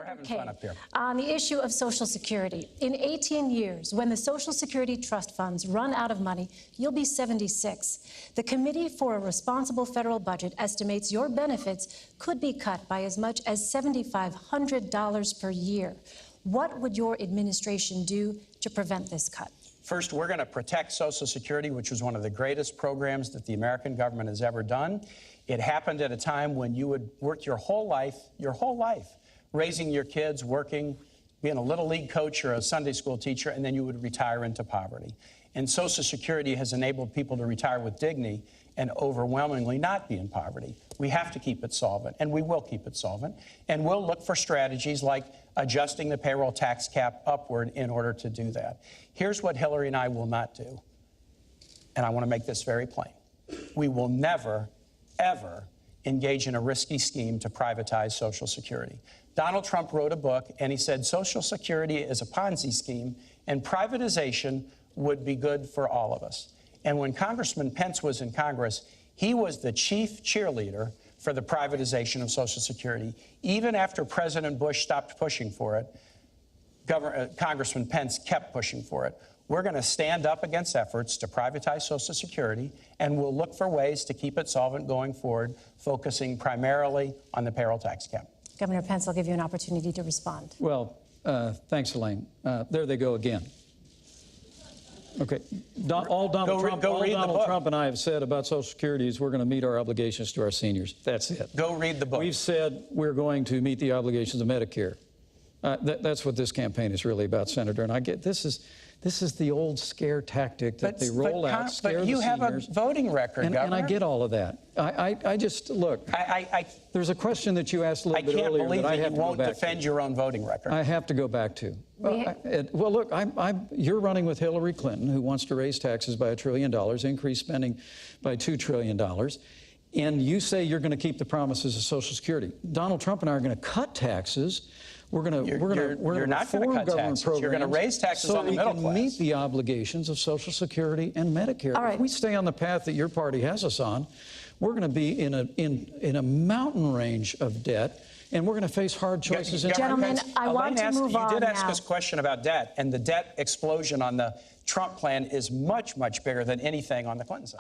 We're having fun up here. On the issue of Social Security, in 18 years, when the Social Security trust funds run out of money, you'll be 76. The Committee for a Responsible Federal Budget estimates your benefits could be cut by as much as $7,500 per year. What would your administration do to prevent this cut? First, we're going to protect Social Security, which was one of the greatest programs that the American government has ever done. It happened at a time when you would work your whole life, raising your kids, working, being a Little League coach or a Sunday school teacher, and then you would retire into poverty. And Social Security has enabled people to retire with dignity and overwhelmingly not be in poverty. We have to keep it solvent, and we will keep it solvent. And we'll look for strategies like adjusting the payroll tax cap upward in order to do that. Here's what Hillary and I will not do, and I want to make this very plain. We will never, ever engage in a risky scheme to privatize Social Security. Donald Trump wrote a book, and he said Social Security is a Ponzi scheme, and privatization would be good for all of us. And when Congressman Pence was in Congress, he was the chief cheerleader for the privatization of Social Security. Even after President Bush stopped pushing for it, Congressman Pence kept pushing for it. We're going to stand up against efforts to privatize Social Security, and we'll look for ways to keep it solvent going forward, focusing primarily on the payroll tax cap. Governor Pence, I'll give you an opportunity to respond. Well, thanks, Elaine. There they go again. Okay. All Donald Trump and I have said about Social Security is we're going to meet our obligations to our seniors. That's it. Go read the book. We've said we're going to meet the obligations of Medicare. That's what this campaign is really about, Senator. And I get this is the old scare tactic that they roll out, scare the seniors. But you have a voting record, Governor. And I get all of that. I just, look, there's a question that you asked a little bit earlier. I can't believe that you won't defend defend your own voting record. I have to go back to. Well, look, you're running with Hillary Clinton, who wants to raise taxes by $1 trillion, increase spending by $2 trillion. And you say you're going to keep the promises of Social Security. Donald Trump and I are going to cut taxes. We're going to reform government programs. You're going to raise taxes on the middle class. So we can meet the obligations of Social Security and Medicare. All right. If we stay on the path that your party has us on, we're going to be in a mountain range of debt, and we're going to face hard choices. Gentlemen, I want to move on now. You did ask us a question about debt, and the debt explosion on the Trump plan is much, much bigger than anything on the Clinton side.